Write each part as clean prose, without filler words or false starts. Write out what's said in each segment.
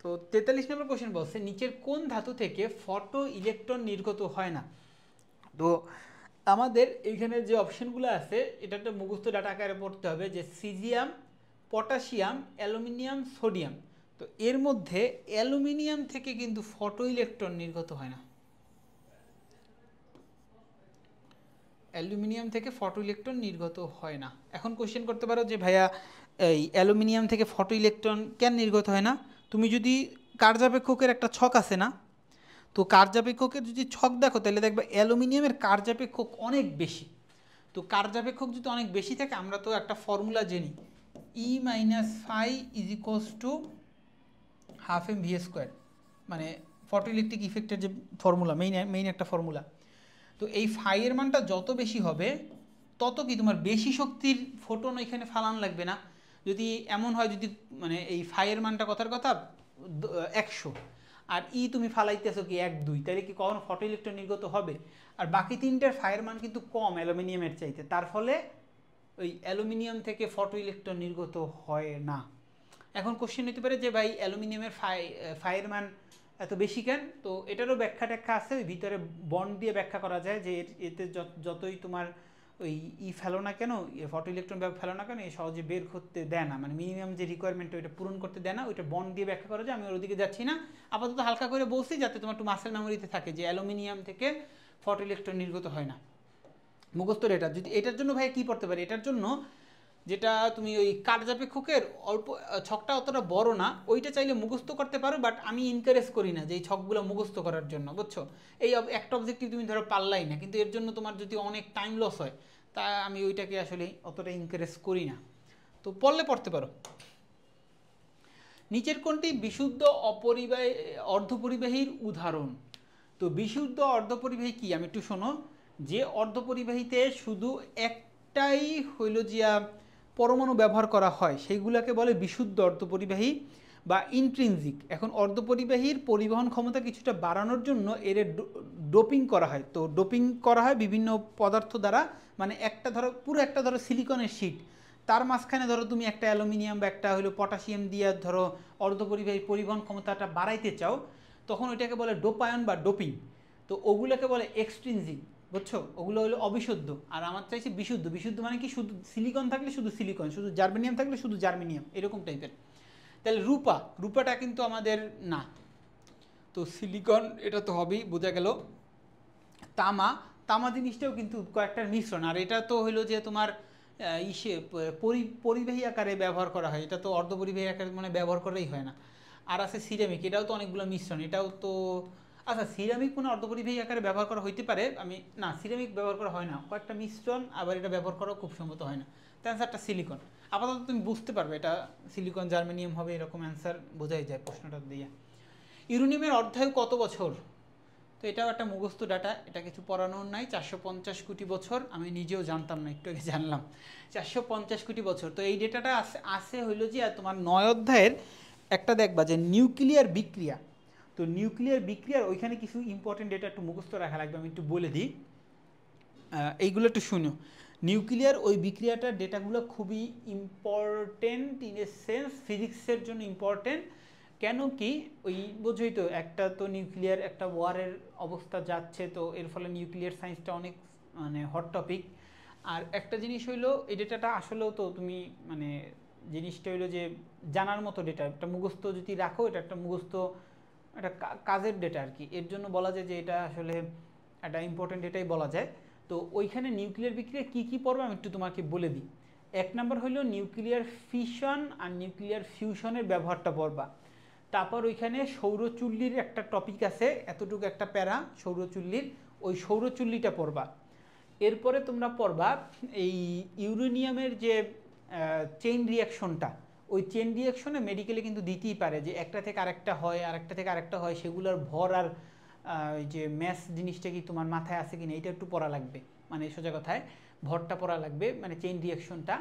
তো 43 নম্বর কোশ্চেন বলছে নিচের কোন ধাতু থেকে ফটো ইলেকট্রন নির্গত হয় না। তো আমাদের এইখানে যে অপশনগুলো আছে এটা একটা মুখস্থ ডাটা আকারে পড়তে হবে, যে সিজিয়াম, পটাশিয়াম, অ্যালুমিনিয়াম, সোডিয়াম। তো এর মধ্যে অ্যালুমিনিয়াম থেকে কিন্তু ফটো ইলেকট্রন নির্গত হয় না। অ্যালুমিনিয়াম থেকে ফটো ইলেকট্রন নির্গত হয় না। এখন কোশ্চেন করতে পারো যে ভাইয়া এই অ্যালুমিনিয়াম থেকে ফটো ইলেকট্রন কেন নির্গত হয় না। তুমি যদি কার্যাপেক্ষকের একটা ছক আছে না, তো কার্যাপেক্ষকের যদি ছক দেখো তাহলে দেখবে অ্যালুমিনিয়ামের কার্যাপেক্ষক অনেক বেশি। তো কার্যাপেক্ষক যদি অনেক বেশি থাকে, আমরা তো একটা ফর্মুলা জানি, E minus phi is equals to half M V square, মানে ফটো ইলেকট্রিক ইফেক্টের যে ফর্মুলা, মেইন একটা ফর্মুলা। তো এই ফাইয়ের মানটা যত বেশি হবে তত কি তোমার বেশি শক্তির ফোটন এখানে ফালান লাগবে না। যদি এমন হয়, যদি মানে এই ফাইয়ের মানটা কথার কথা 100 আর ই তুমি ফালাইতেছো কি 1-2, তাহলে কি কখনো ফটো ইলেকট্রন নির্গত হবে? আর বাকি তিনটার ফাইয়ের মান কিন্তু কম অ্যালুমিনিয়ামের চাইতে, তার ফলে ওই অ্যালুমিনিয়াম থেকে ফটো ইলেকট্রন নির্গত হয় না। এখন কোশ্চেন হতে পারে যে ভাই অ্যালুমিনিয়ামের ফাইয়ের মান এত বেশি কেন? তো এটারও ব্যাখ্যা ট্যাখ্যা আছে, ওই ভিতরে বন্ড দিয়ে ব্যাখ্যা করা যায় যে এতে যতই তোমার ওই ফেলো না কেন, ফটো ইলেকট্রন ফেলো না কেন, এ সহজে বের করতে দেয় না, মানে মিনিমাম যে রিকোয়ারমেন্ট ওইটা পূরণ করতে দেয় না, ওইটা বন্ড দিয়ে ব্যাখ্যা করা যায়। আমি ওর দিকে যাচ্ছি না, আপাতত হালকা করে বলছি যাতে তোমার একটু মাসেল মেমোরিতে থাকে যে অ্যালুমিনিয়াম থেকে ফটো ইলেকট্রন নির্গত হয় না। মুখস্থ এটা যদি এটার জন্য ভাই কী পড়তে পারি, এটার জন্য যেটা তুমি ওই কার্যাপেক্ষকের অল্প ছকটা অতটা বড় না, ওইটা চাইলে মুখস্থ করতে পারো, বাট আমি এনকারেজ করি না যে এই ছকগুলো মুখস্থ করার জন্য, বুঝছো। এই একটা অবজেক্টিভ তুমি ধরো পারলাই না, কিন্তু এর জন্য তোমার যদি অনেক টাইম লস হয়, তা আমি ওইটাকে আসলে অতটা এনকারেজ করি না। তো পড়লে পড়তে পারো। নিচের কোনটি বিশুদ্ধ অর্ধপরিবাহীর উদাহরণ। তো বিশুদ্ধ অর্ধপরিবাহী কি, আমি একটু শোনো। যে অর্ধপরিবাহীতে শুধু একটাই হইল জিয়া পরমাণু ব্যবহার করা হয় সেইগুলোকে বলে বিশুদ্ধ অর্ধপরিবাহী বা ইন্ট্রিনজিক। এখন অর্ধপরিবাহীর পরিবহন ক্ষমতা কিছুটা বাড়ানোর জন্য এর ডোপিং করা হয়। তো ডোপিং করা হয় বিভিন্ন পদার্থ দ্বারা, মানে একটা ধরো পুরো একটা ধরো সিলিকনের শিট, তার মাঝখানে ধরো তুমি একটা অ্যালুমিনিয়াম বা একটা হলো পটাশিয়াম দিয়ে ধরো অর্ধপরিবাহী পরিবহন ক্ষমতাটা বাড়াইতে চাও, তখন ওইটাকে বলে ডোপায়ন বা ডোপিং। তো ওগুলোকে বলে এক্সট্রিনজিক, বুঝছো। ওগুলো হলো অবিশুদ্ধ, আর আমার চাইছে বিশুদ্ধ। বিশুদ্ধ মানে কি, শুধু সিলিকন থাকলে শুধু সিলিকন, শুধু জার্মেনিয়াম থাকলে শুধু জার্মেনিয়াম, এরকম টাইপের। তাহলে রূপাটা কিন্তু আমাদের না, তো সিলিকন এটা তো হবেই, বোঝা গেল। তামা জিনিসটাও কিন্তু কয়েকটার মিশ্রণ, আর এটা তো হইলো যে তোমার পরিবাহী আকারে ব্যবহার করা হয়, এটা তো অর্ধপরিবাহী আকারে মানে ব্যবহার করাই হয় না। আর আছে সিরামিক, এটাও তো অনেকগুলো মিশ্রণ, এটাও তো আচ্ছা সিরামিক কোনো অর্ধপরিবাহী আকারে ব্যবহার করা হইতে পারে, আমি না সিরামিক ব্যবহার করা হয় না, কয়েকটা মিশ্রণ, আবার এটা ব্যবহার করাও খুব সম্ভবত হয় না। তো অ্যান্সারটা সিলিকন। আপাতত তুমি বুঝতে পারবে এটা সিলিকন জার্মেনিয়াম হবে, এরকম অ্যান্সার বোঝাই যায় প্রশ্নটা দিয়ে। ইউরেনিয়ামের অর্ধায়ু কত বছর? তো এটাও একটা মুখস্থ ডাটা, এটা কিছু পড়ানোর নাই। 450 কোটি বছর, আমি নিজেও জানতাম না, একটু আগে জানলাম 450 কোটি বছর। তো এই ডেটাটা আছে হইলো যে তোমার 9 অধ্যায়ের একটা দেখবা যে নিউক্লিয়ার বিক্রিয়া। তো নিউক্লিয়ার বিক্রিয়ার ওইখানে কিছু ইম্পর্টেন্ট ডেটা একটু মুখস্থ রাখা লাগবে, আমি একটু বলে দিই, এইগুলো একটু শুনো। নিউক্লিয়ার ওই বিক্রিয়াটার ডেটাগুলো খুবই ইম্পর্টেন্ট, ইন এ সেন্স ফিজিক্সের জন্য ইম্পর্টেন্ট। কেন কি, ওই বোঝোই তো, একটা তো নিউক্লিয়ার একটা ওয়ারের অবস্থা যাচ্ছে, তো এর ফলে নিউক্লিয়ার সায়েন্সটা অনেক মানে হট টপিক। আর একটা জিনিস হইলো এই ডেটাটা আসলেও তো তুমি মানে জিনিসটা হইলো যে জানার মতো ডেটা, একটা মুখস্থ যদি রাখো, এটা একটা মুখস্থ একটা কাজের ডেটা আর কি, এর জন্য বলা যায় যে এটা আসলে একটা ইম্পর্টেন্ট ডেটাই বলা যায়। তো ওইখানে নিউক্লিয়ার বিক্রিয়া কী কী পড়বে আমি একটু তোমাকে বলে দিই। 1 নম্বর হলো নিউক্লিয়ার ফিশন আর নিউক্লিয়ার ফিউশনের ব্যবহারটা পড়বা। তারপর ওইখানে সৌরচুল্লির একটা টপিক আছে, এতটুকু একটা প্যারা সৌরচুল্লির, ওই সৌরচুল্লিটা পড়বা। এরপরে তোমরা পড়বা এই ইউরেনিয়ামের যে চেইন রিয়াকশনটা, ওই চেইন রিয়াকশনে মেডিকেলে কিন্তু দিতেই পারে যে একটা থেকে আরেকটা হয়, আরেকটা থেকে আরেকটা হয়, সেগুলোর ভর আর ওই যে ম্যাস জিনিসটা কি তোমার মাথায় আছে কিনা, এটা একটু পড়া লাগবে, মানে সোজা কথায় ভরটা পড়া লাগবে, মানে চেইন রিয়াকশনটা।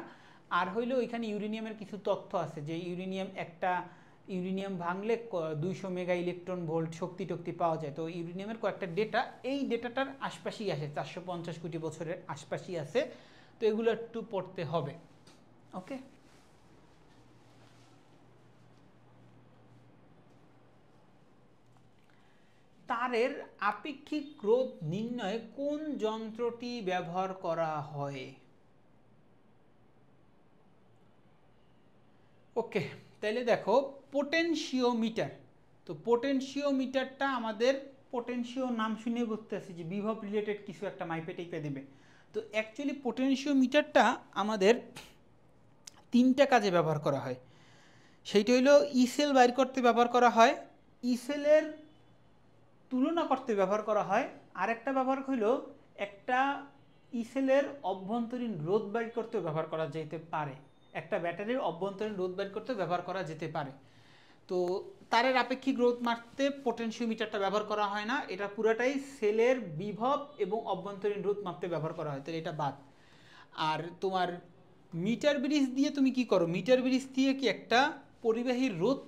আর হইলো ওইখানে ইউরেনিয়ামের কিছু তথ্য আছে, যে ইউরেনিয়াম ভাঙলে 200 মেগা ইলেকট্রন ভোল্ট শক্তি টক্তি পাওয়া যায়। তো ইউরেনিয়ামের কয়েকটা ডেটা এই ডেটাটার আশপাশেই আসে, 450 কোটি বছরের আশপাশেই আছে। তো এগুলো একটু পড়তে হবে, ওকে। তারের আপেক্ষিক রোধ নির্ণয়ে কোন যন্ত্রটি ব্যবহার করা হয়? ওকে, তাহলে দেখো পোটেনশিওমিটার। তো পোটেনশিওমিটারটা আমাদের পোটেনশিও নাম শুনে বুঝতে আসি যে বিভব রিলেটেড কিছু একটা মাইপে টেপে দেবে। তো অ্যাকচুয়ালি পোটেনশিওমিটারটা আমাদের তিনটা কাজে ব্যবহার করা হয়। সেইটা হইলো ইসেল বাইর করতে ব্যবহার করা হয়, ইসেলের তুলনা করতে ব্যবহার করা হয়, আরেকটা ব্যবহার হইল একটা ইসেলের অভ্যন্তরীণ রোধ বাইর করতে ব্যবহার করা যেতে পারে, একটা ব্যাটারির অভ্যন্তরীণ রোধ বাইর করতে ব্যবহার করা যেতে পারে। তো তারের আপেক্ষিক রোধ মাপতে পটেনশিওমিটারটা ব্যবহার করা হয় না, এটা পুরোটাই সেলের বিভব এবং অভ্যন্তরীণ রোধ মাপতে ব্যবহার করা হয়, তাহলে এটা বাদ। আর তোমার মিটার ব্রিজ দিয়ে তুমি কি করো? মিটার ব্রিজ দিয়ে কি একটা পরিবাহীর রোধ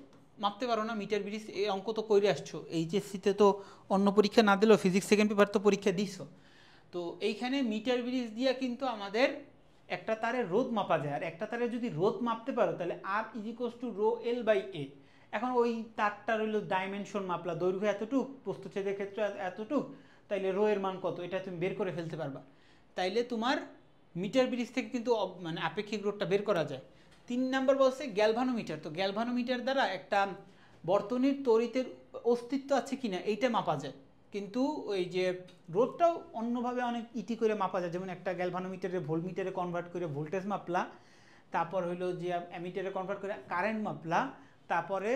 মাপতে পারো না? মিটার ব্রিজ এই অঙ্ক তো করে আসছো, এইচএসসিতে তো অন্য পরীক্ষা না দিলেও ফিজিক্স সেকেন্ড পেপার তো পরীক্ষা দিছো। তো এইখানে মিটার ব্রিজ দিয়ে কিন্তু আমাদের একটা তারের রোধ মাপা যায়, আর একটা তারের যদি রোধ মাপতে পারো তাহলে আর ইজিকোয়াস টু রো এল বাই এ। এখন ওই তারটা রইল ডাইমেনশন মাপলা, দৈর্ঘ্য এতটুক, প্রস্থচ্ছেদের ক্ষেত্রে এতটুক, তাইলে রো এর মান কত এটা তুমি বের করে ফেলতে পারবা। তাইলে তোমার মিটার ব্রিজ থেকে কিন্তু মানে আপেক্ষিক রোধটা বের করা যায়। 3 নাম্বার বলছে গ্যালভানোমিটার। তো গ্যালভানোমিটার দ্বারা একটা বর্তনীর তড়িতের অস্তিত্ব আছে কিনা এইটা মাপা যায়, কিন্তু ওই যে রোধটাও অন্যভাবে অনেক ইটি করে মাপা যায়, যেমন একটা গ্যালভানোমিটারে ভোল্টমিটারে কনভার্ট করে ভোল্টেজ মাপলা, তারপর হইলো যে অ্যামিটারে কনভার্ট করে কারেন্ট মাপলা, তারপরে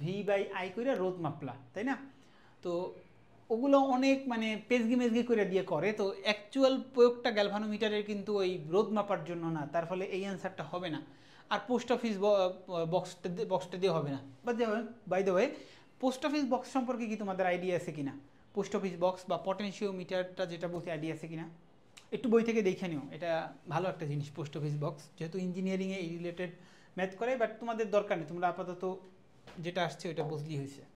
ভি বাই আই করে রোধ মাপলা, তাই না? তো ওগুলো অনেক মানে পেজগি মেজগি করে দিয়ে করে, তো অ্যাকচুয়াল প্রয়োগটা গ্যালভানোমিটারের কিন্তু ওই রোধ মাপার জন্য না, তার ফলে এই অ্যান্সারটা হবে না। আর পোস্ট অফিস বক্সটা দিয়ে হবে না। By the way, post office box সম্পর্কে কি তোমাদের আইডিয়া আছে কিনা? পোস্ট অফিস বক্স বা পটেনশিওমিটারটা যেটা বলতে আইডিয়া আছে কিনা একটু বই থেকে দেখে নিও, এটা ভালো একটা জিনিস পোস্ট অফিস বক্স, যেহেতু ইঞ্জিনিয়ারিংয়ে এই রিলেটেড ম্যাথ করে, বাট তোমাদের দরকার নেই, তোমরা আপাতত যেটা আসছে ওইটা বুঝলেই হয়েছে।